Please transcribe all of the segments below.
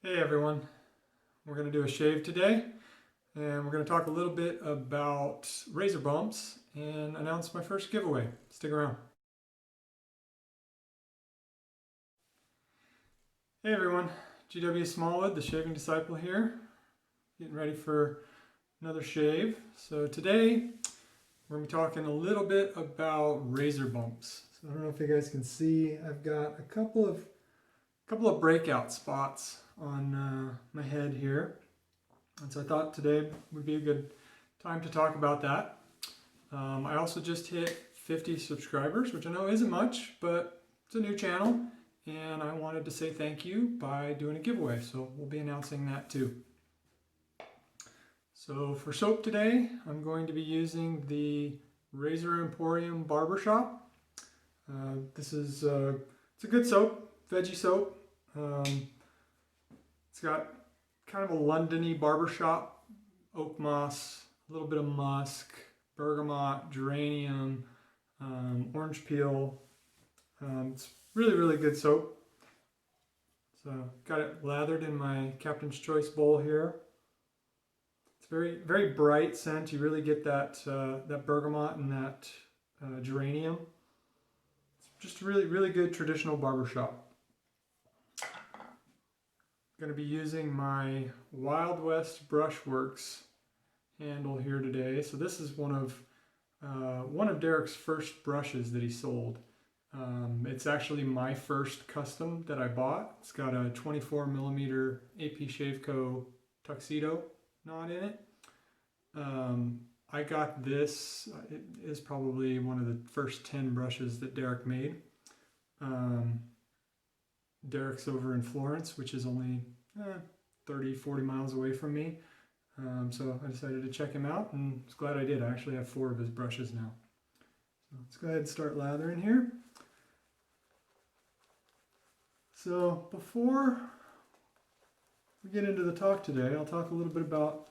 Hey everyone, we're going to do a shave today and we're going to talk a little bit about razor bumps and announce my first giveaway. Stick around. Hey everyone, gwsmallwood, the shaving disciple here, getting ready for another shave. So today we're going to be talking a little bit about razor bumps. So I don't know if you guys can see, I've got a couple of breakout spots on my head here, and so I thought today would be a good time to talk about that. I also just hit 50 subscribers, which I know isn't much, but it's a new channel and I wanted to say thank you by doing a giveaway, so we'll be announcing that too. So for soap today, I'm going to be using the Razor Emporium Barbershop. This is it's a good soap, veggie soap. It's got kind of a London-y barbershop, oak moss, a little bit of musk, bergamot, geranium, orange peel. It's really good soap. So got it lathered in my Captain's Choice bowl here. It's very bright scent. You really get that that bergamot and that geranium. It's just really good traditional barbershop. Going to be using my Wild West Brushworks handle here today. So this is one of Derek's first brushes that he sold. It's actually my first custom that I bought. It's got a 24mm AP Shaveco Tuxedo knot in it. I got this. It is probably one of the first 10 brushes that Derek made. Derek's over in Florence, which is only 30-40 miles away from me. So I decided to check him out, and I was glad I did. I actually have 4 of his brushes now. So let's go ahead and start lathering here. So before we get into the talk today, I'll talk a little bit about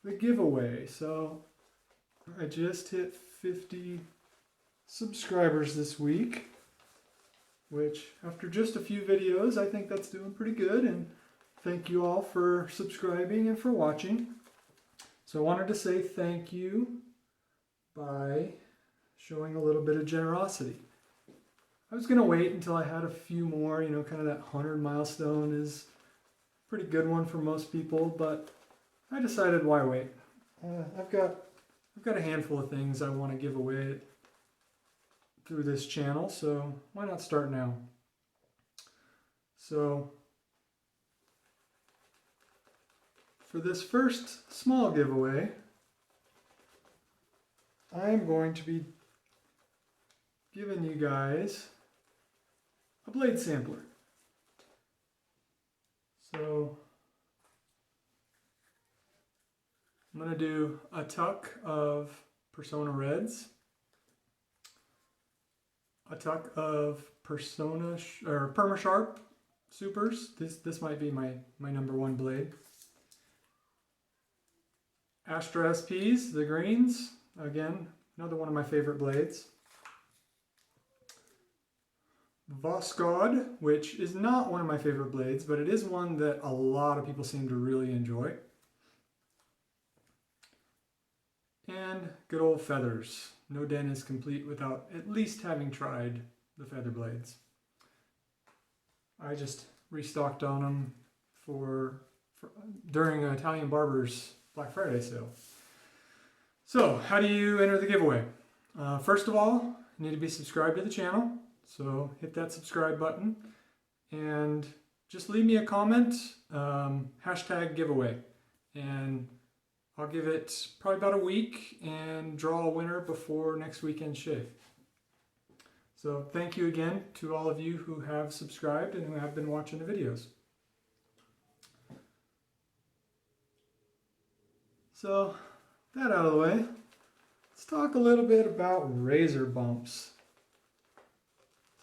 the giveaway. So I just hit 50 subscribers this week, which after just a few videos, I think that's doing pretty good, and thank you all for subscribing and for watching. So I wanted to say thank you by showing a little bit of generosity. I was going to wait until I had a few more, kind of that 100 milestone is a pretty good one for most people, but I decided why wait. I've got a handful of things I want to give away through this channel, so why not start now? So for this first small giveaway, I'm going to be giving you guys a blade sampler. So I'm going to do a tuck of Persona Reds, a tuck of Perma Sharp Supers. This might be my number 1 blade. Astra SPs, the greens, again, another one of my favorite blades. Voskhod, which is not one of my favorite blades, but it is one that a lot of people seem to really enjoy. And good old feathers. No den is complete without at least having tried the feather blades. I just restocked on them during Italian Barber's Black Friday sale. So how do you enter the giveaway? First of all, you need to be subscribed to the channel. So hit that subscribe button and just leave me a comment, hashtag giveaway, and I'll give it probably about a week and draw a winner before next weekend's shave. So thank you again to all of you who have subscribed and who have been watching the videos. So that out of the way, let's talk a little bit about razor bumps.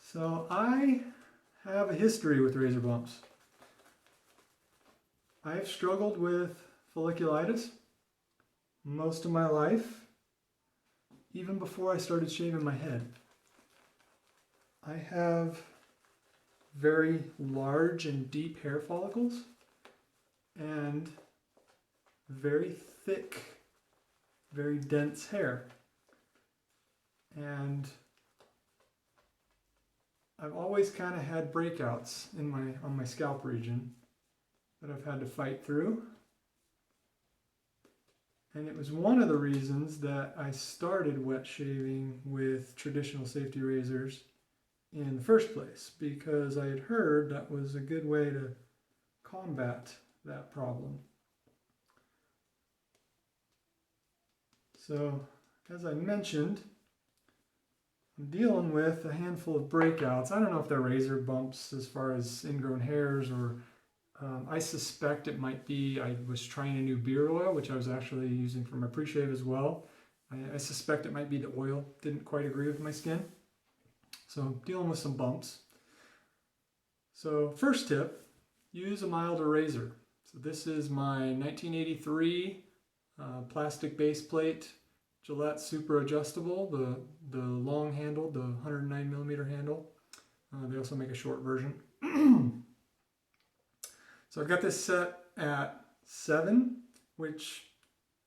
So I have a history with razor bumps. I've struggled with folliculitis most of my life, even before I started shaving my head. I have very large and deep hair follicles, and very thick, very dense hair. And I've always kind of had breakouts on my scalp region that I've had to fight through. And it was one of the reasons that I started wet shaving with traditional safety razors in the first place, because I had heard that was a good way to combat that problem. So, as I mentioned, I'm dealing with a handful of breakouts. I don't know if they're razor bumps as far as ingrown hairs, or I suspect it might be I was trying a new beard oil, which I was actually using for my pre-shave as well. I suspect it might be the oil didn't quite agree with my skin. So I'm dealing with some bumps. So first tip, use a milder razor. So this is my 1983 plastic base plate Gillette Super Adjustable, the long handle, the 109mm handle. They also make a short version. So I've got this set at 7, which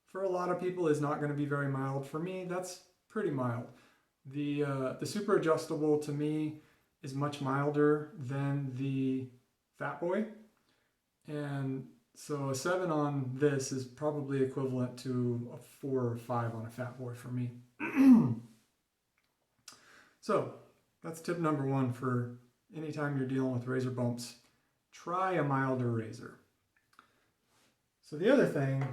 for a lot of people is not going to be very mild. For me, that's pretty mild. The Super Adjustable to me is much milder than the Fat Boy, and so a 7 on this is probably equivalent to a 4 or 5 on a Fat Boy for me. So that's tip number 1 for anytime you're dealing with razor bumps. Try a milder razor. So the other thing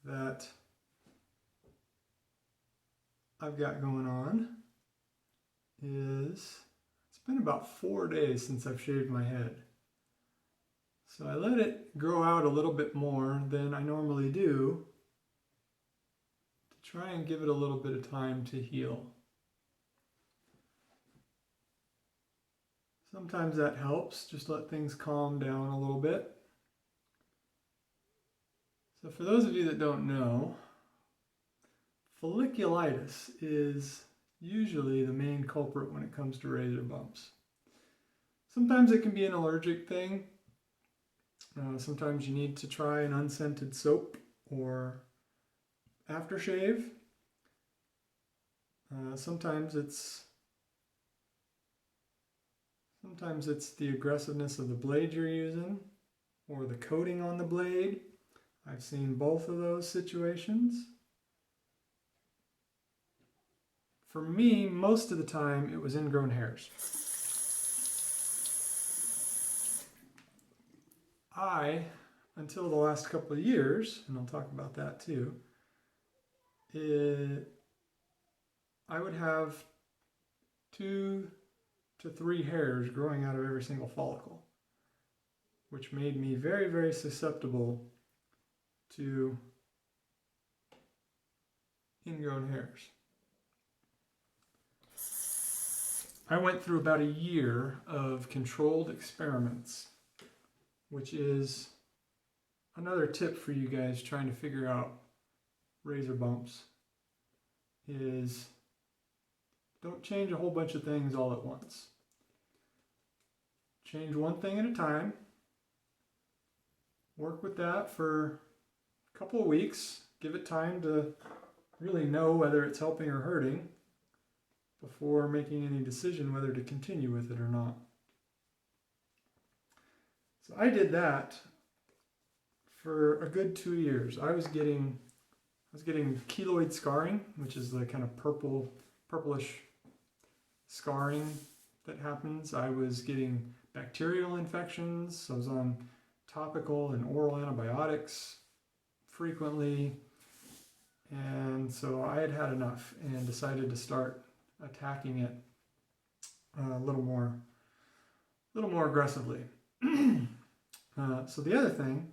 that I've got going on is it's been about 4 days since I've shaved my head. So I let it grow out a little bit more than I normally do to try and give it a little bit of time to heal. Sometimes that helps, just let things calm down a little bit. So for those of you that don't know, folliculitis is usually the main culprit when it comes to razor bumps. Sometimes it can be an allergic thing. Sometimes you need to try an unscented soap or aftershave. Sometimes it's the aggressiveness of the blade you're using or the coating on the blade. I've seen both of those situations. For me, most of the time, it was ingrown hairs. Until the last couple of years, and I'll talk about that too, I would have 2 to 3 hairs growing out of every single follicle, which made me very, very susceptible to ingrown hairs. I went through about a year of controlled experiments, which is another tip for you guys trying to figure out razor bumps, is don't change a whole bunch of things all at once. Change one thing at a time. Work with that for a couple of weeks. Give it time to really know whether it's helping or hurting before making any decision whether to continue with it or not. So I did that for a good 2 years. I was getting keloid scarring, which is the kind of purplish scarring that happens. I was getting bacterial infections. So I was on topical and oral antibiotics frequently. And so I had had enough and decided to start attacking it a little more aggressively. So the other thing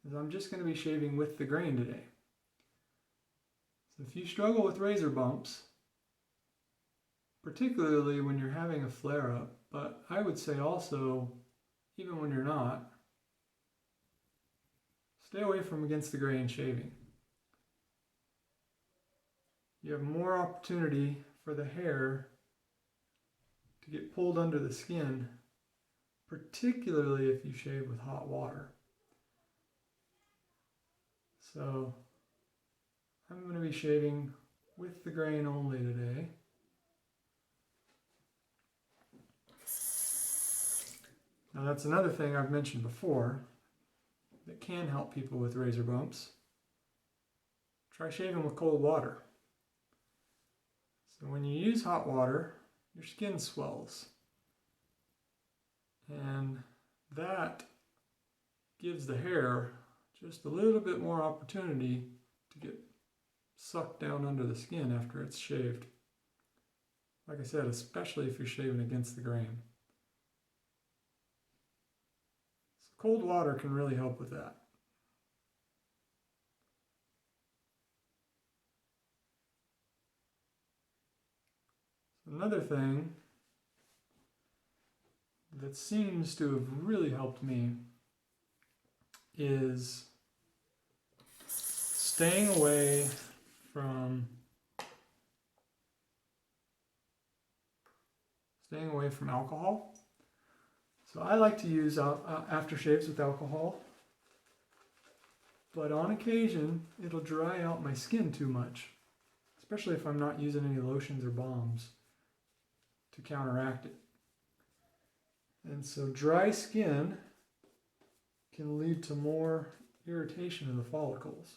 is I'm just going to be shaving with the grain today. So if you struggle with razor bumps, particularly when you're having a flare-up, but I would say also even when you're not, stay away from against the grain shaving. You have more opportunity for the hair to get pulled under the skin, particularly if you shave with hot water. So I'm going to be shaving with the grain only today. Now that's another thing I've mentioned before that can help people with razor bumps. Try shaving with cold water. So when you use hot water, your skin swells. And that gives the hair just a little bit more opportunity to get sucked down under the skin after it's shaved. Like I said, especially if you're shaving against the grain. So cold water can really help with that. Another thing that seems to have really helped me is staying away from alcohol. So I like to use aftershaves with alcohol, but on occasion it'll dry out my skin too much, especially if I'm not using any lotions or balms to counteract it. And so dry skin can lead to more irritation of the follicles.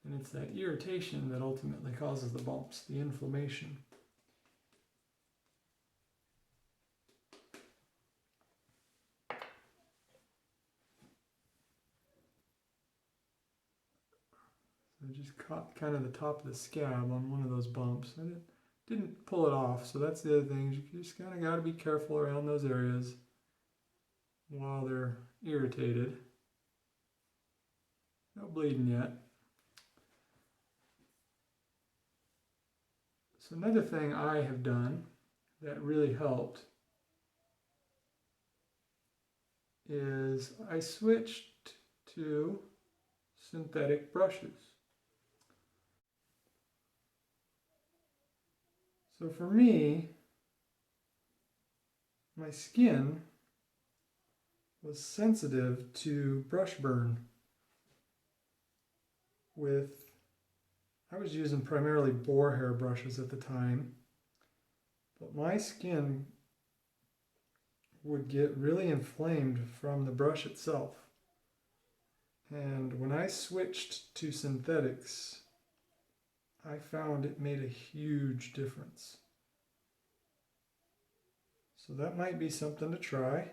And it's that irritation that ultimately causes the bumps, the inflammation. So I just caught kind of the top of the scab on one of those bumps. I didn't pull it off, so that's the other thing. You just kind of got to be careful around those areas while they're irritated. No bleeding yet. So another thing I have done that really helped is I switched to synthetic brushes. So for me, my skin was sensitive to brush burn I was using primarily boar hair brushes at the time, but my skin would get really inflamed from the brush itself. And when I switched to synthetics, I found it made a huge difference. So that might be something to try.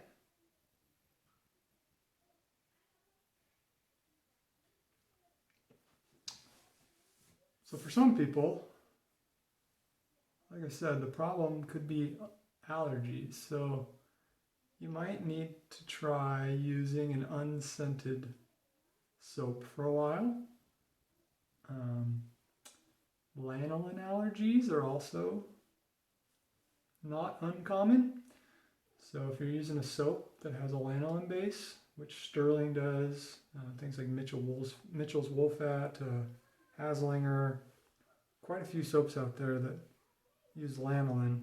So for some people, like I said, the problem could be allergies. So you might need to try using an unscented soap for a while. Lanolin allergies are also not uncommon. So if you're using a soap that has a lanolin base, which Sterling does, things like Mitchell's Woolfat, Haslinger, quite a few soaps out there that use lanolin.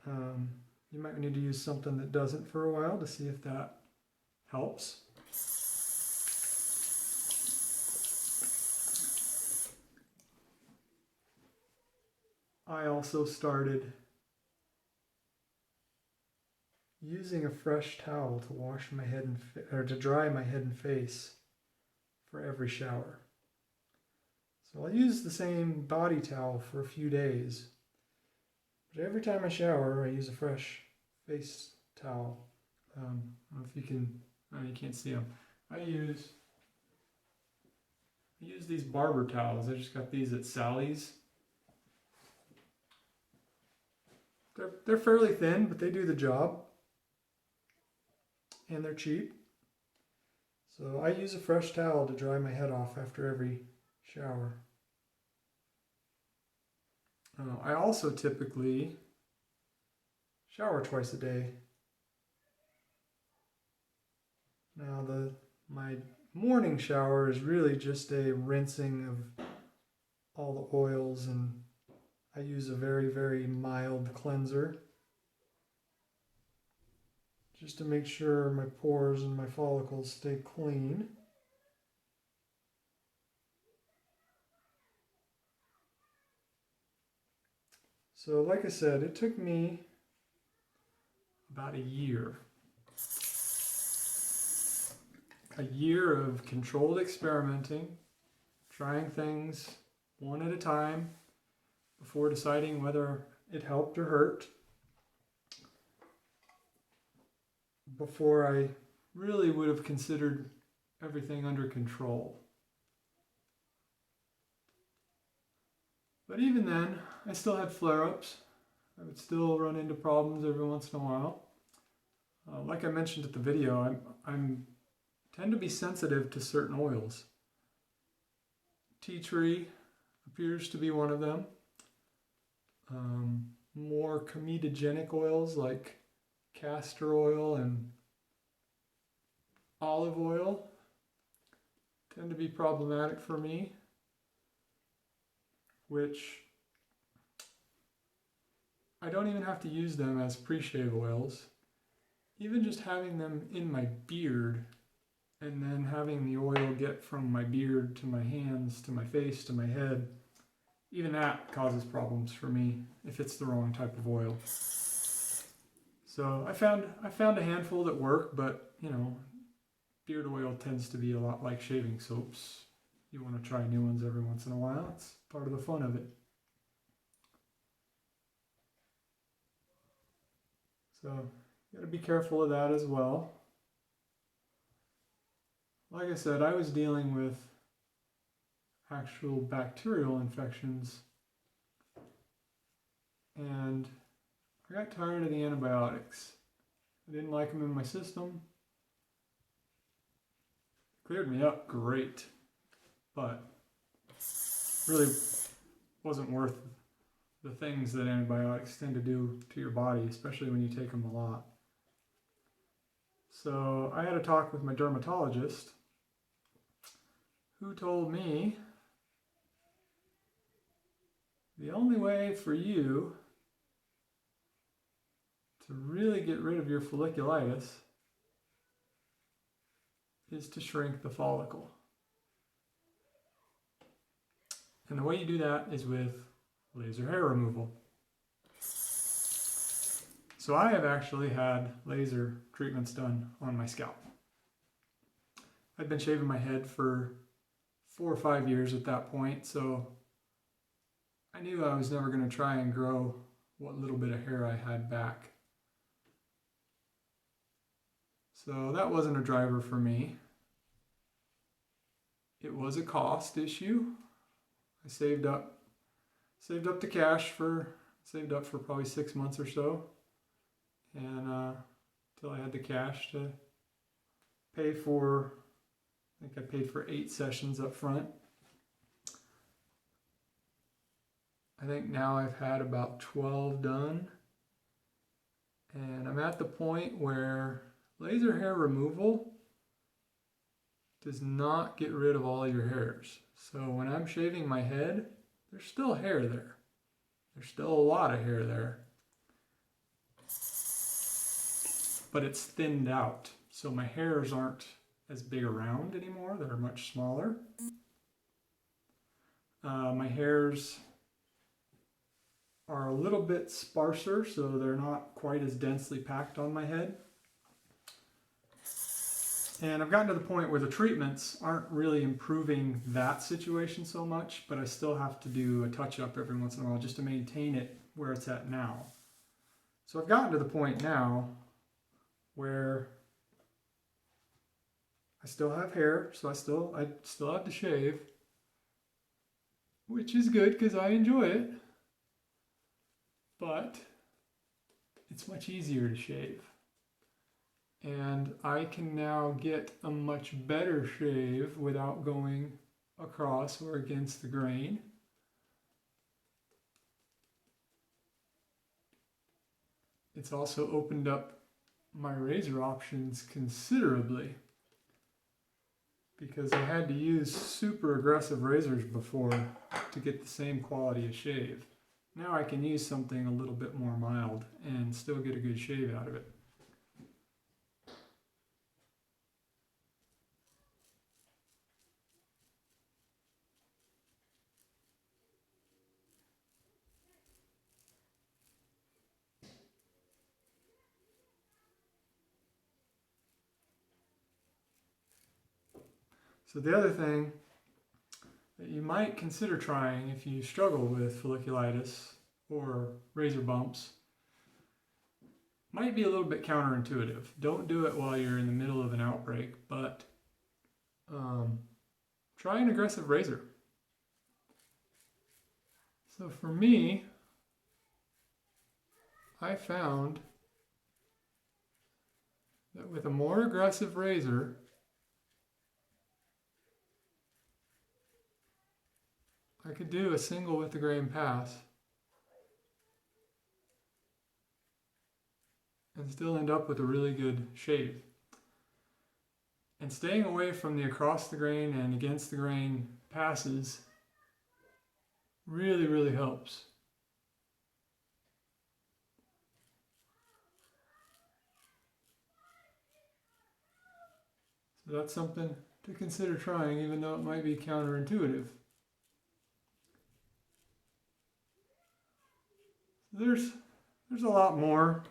You might need to use something that doesn't for a while to see if that helps. I also started using a fresh towel to wash my head or to dry my head and face for every shower. So I'll use the same body towel for a few days, but every time I shower, I use a fresh face towel. I don't know if you can, you can't see them. I use these barber towels. I just got these at Sally's. They're fairly thin, but they do the job. And they're cheap. So I use a fresh towel to dry my head off after every shower. I also typically shower twice a day. Now my morning shower is really just a rinsing of all the oils, and I use a very, very mild cleanser just to make sure my pores and my follicles stay clean. So like I said, it took me about a year. A year of controlled experimenting, trying things one at a time before deciding whether it helped or hurt, before I really would have considered everything under control. But even then, I still had flare-ups. I would still run into problems every once in a while. Like I mentioned at the video, I tend to be sensitive to certain oils. Tea tree appears to be one of them. More comedogenic oils like castor oil and olive oil tend to be problematic for me, which I don't even have to use them as pre-shave oils. Even just having them in my beard and then having the oil get from my beard to my hands, to my face, to my head, even that causes problems for me if it's the wrong type of oil. So I found a handful that work, but you know, beard oil tends to be a lot like shaving soaps. You want to try new ones every once in a while. It's part of the fun of it. So you got to be careful of that as well. Like I said, I was dealing with actual bacterial infections, and I got tired of the antibiotics. I didn't like them in my system. Cleared me up great, but really wasn't worth the things that antibiotics tend to do to your body, especially when you take them a lot. So I had a talk with my dermatologist, who told me the only way for you to really get rid of your folliculitis is to shrink the follicle. And the way you do that is with laser hair removal. So I have actually had laser treatments done on my scalp. I'd been shaving my head for 4 or 5 years at that point, so I knew I was never going to try and grow what little bit of hair I had back. So that wasn't a driver for me. It was a cost issue. I saved up the cash saved up for probably 6 months or so, and till I had the cash to pay for, I think I paid for 8 sessions up front. I think now I've had about 12 done, and I'm at the point where laser hair removal does not get rid of all your hairs. So when I'm shaving my head, there's still hair there. There's still a lot of hair there. But it's thinned out. So my hairs aren't as big around anymore. They're much smaller. My hairs are a little bit sparser, so they're not quite as densely packed on my head. And I've gotten to the point where the treatments aren't really improving that situation so much, but I still have to do a touch-up every once in a while just to maintain it where it's at now. So I've gotten to the point now where I still have hair, so I still have to shave, which is good because I enjoy it, but it's much easier to shave. And I can now get a much better shave without going across or against the grain. It's also opened up my razor options considerably, because I had to use super aggressive razors before to get the same quality of shave. Now I can use something a little bit more mild and still get a good shave out of it. So the other thing that you might consider trying if you struggle with folliculitis or razor bumps might be a little bit counterintuitive. Don't do it while you're in the middle of an outbreak, but try an aggressive razor. So for me, I found that with a more aggressive razor, I could do a single with the grain pass and still end up with a really good shave. And staying away from the across the grain and against the grain passes really, really helps. So that's something to consider trying, even though it might be counterintuitive. There's a lot more.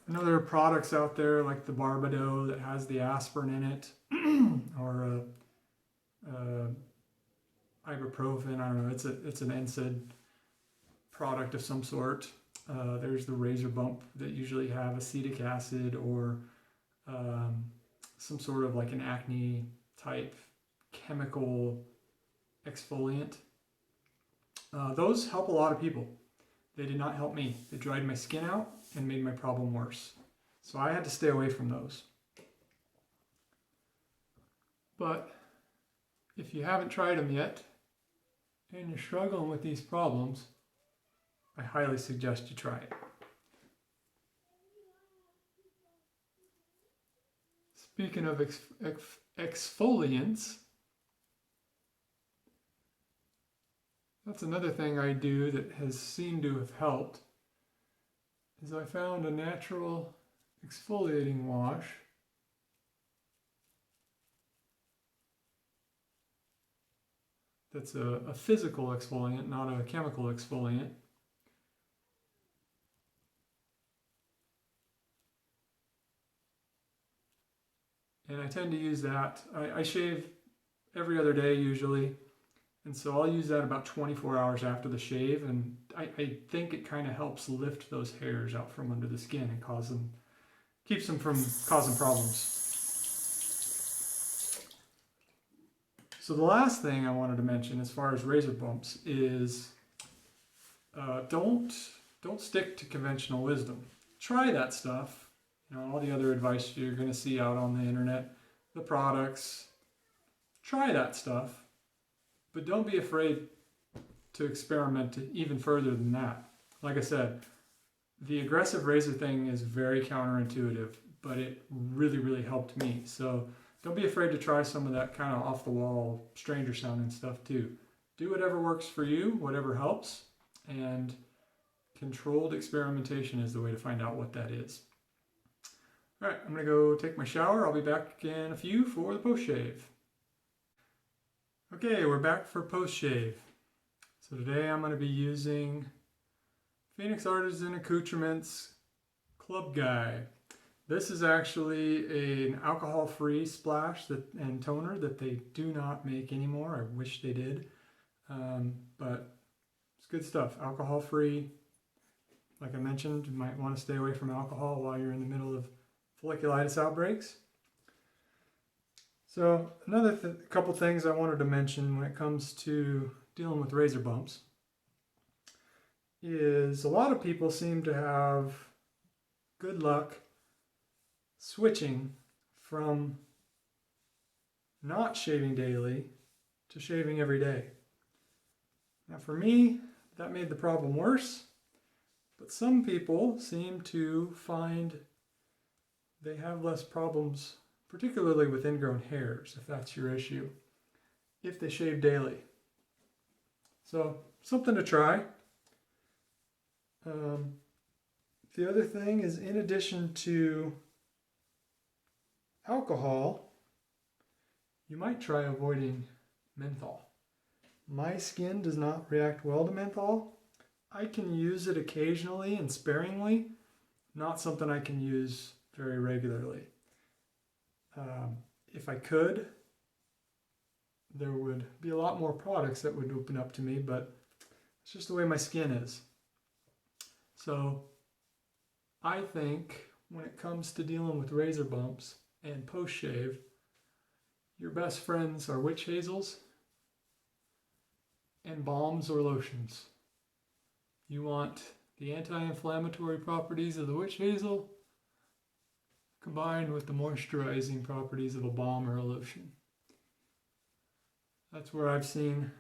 I know there are products out there like the Barbado that has the aspirin in it, or ibuprofen. I don't know. It's an NSAID product of some sort. There's the razor bump that usually have acetic acid or some sort of like an acne type chemical exfoliant. Those help a lot of people. They did not help me. They dried my skin out and made my problem worse. So I had to stay away from those. But if you haven't tried them yet and you're struggling with these problems, I highly suggest you try it. Speaking of exfoliants, that's another thing I do that has seemed to have helped, is I found a natural exfoliating wash that's a physical exfoliant, not a chemical exfoliant. And I tend to use that. I shave every other day usually. And so I'll use that about 24 hours after the shave, and I think it kind of helps lift those hairs out from under the skin and keeps them from causing problems. So the last thing I wanted to mention as far as razor bumps is don't stick to conventional wisdom. Try that stuff. You know, all the other advice you're going to see out on the internet, the products. Try that stuff. But don't be afraid to experiment even further than that. Like I said, the aggressive razor thing is very counterintuitive, but it really, really helped me. So don't be afraid to try some of that kind of off-the-wall, stranger sounding stuff too. Do whatever works for you, whatever helps, and controlled experimentation is the way to find out what that is. All right, I'm going to go take my shower. I'll be back in a few for the post-shave. Okay, we're back for post-shave. So today I'm going to be using Phoenix Artisan Accoutrements Club Guy. This is actually an alcohol-free splash and toner that they do not make anymore. I wish they did, but it's good stuff. Alcohol-free. Like I mentioned, you might want to stay away from alcohol while you're in the middle of folliculitis outbreaks. So another couple things I wanted to mention when it comes to dealing with razor bumps is a lot of people seem to have good luck switching from not shaving daily to shaving every day. Now for me, that made the problem worse, but some people seem to find they have less problems, particularly with ingrown hairs, if that's your issue, if they shave daily. So, something to try. The other thing is, in addition to alcohol, you might try avoiding menthol. My skin does not react well to menthol. I can use it occasionally and sparingly, not something I can use very regularly. if I could, there would be a lot more products that would open up to me, but it's just the way my skin is. So I think when it comes to dealing with razor bumps and post-shave, your best friends are witch hazels and balms or lotions. You want the anti-inflammatory properties of the witch hazel combined with the moisturizing properties of a balm or a lotion. That's where I've seen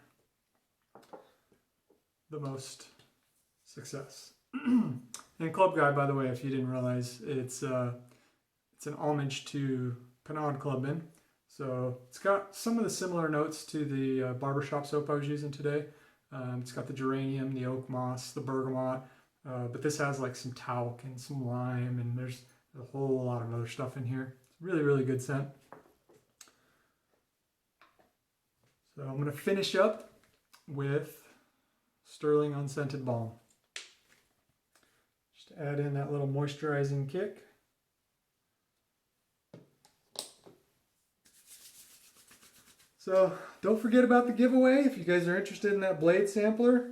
the most success. And Club Guy, by the way, if you didn't realize, it's an homage to Canard Clubbin. So it's got some of the similar notes to the barbershop soap I was using today. It's got the geranium, the oak moss, the bergamot, but this has like some talc and some lime, and there's a whole lot of other stuff in here. It's really, really good scent. So I'm going to finish up with Sterling Unscented Balm. Just to add in that little moisturizing kick. So don't forget about the giveaway. If you guys are interested in that blade sampler,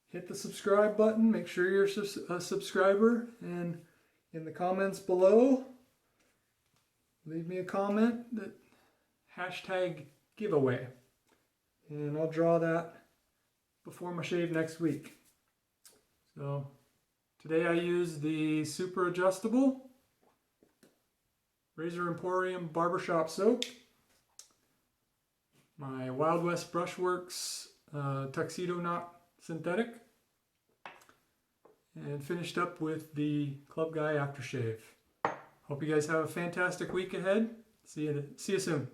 hit the subscribe button. Make sure you're a subscriber. And in the comments below, leave me a comment that #giveaway. And I'll draw that before my shave next week. So today I used the Super Adjustable Razor Emporium Barbershop soap, my Wild West Brushworks Tuxedo knot synthetic, and finished up with the Club Guy aftershave. Hope you guys have a fantastic week ahead. See you soon.